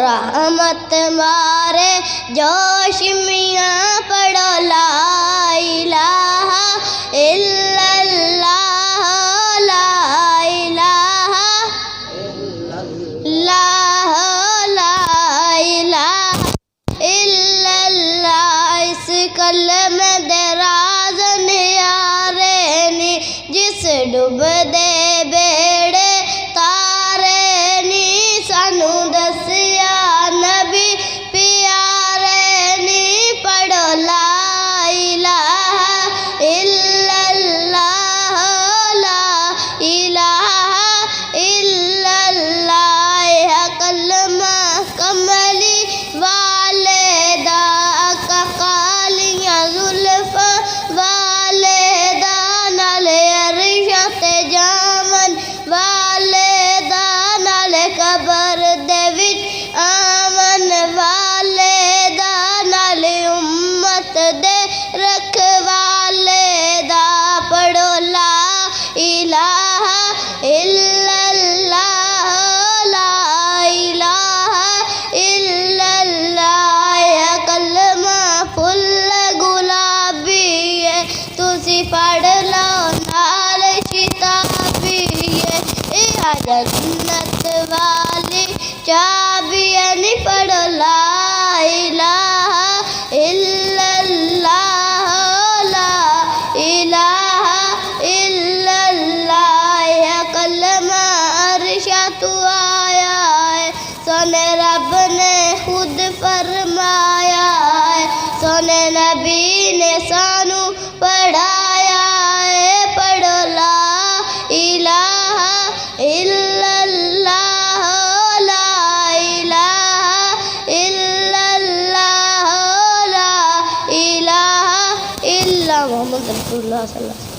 رحمت مارے جوش میاں پڑھو لا الہ الا اللہ لا الہ لا الہ الا اللہ اس کلمے دے راز نیارے نی جس ڈوب دے بیڑے تارے نی سانو دسیا نبی پیارے نی پڑھو لا الہ الا اللہ لا الہ الا اللہ یہ کلمہ کملی والدہ کا قالیاں زلفاں والدہ نال عرشت جامن والدہ نال قبر دے وچ آمن والدہ نال امت دے رکھ والدہ پڑھو لا الہ الا اللہ لا الہ الا اللہ یہ کلمہ پھل گلابی ہے تسی پڑھ لو نال شتابی ہے یہ جنت والی چابی ہے نی پڑھو لا الہ الا اللہ لا الہ الا اللہ یہ کلمہ عرشاں تو آیا ہے سونے رب نے خود فرمایا ہے سونے نبی نے سانو پڑھایا ہے پڑھو لا الہ الا اللہ لا الہ الا اللہ لا الہ الا محمد رسول اللہ صلی اللہ علیہ وسلم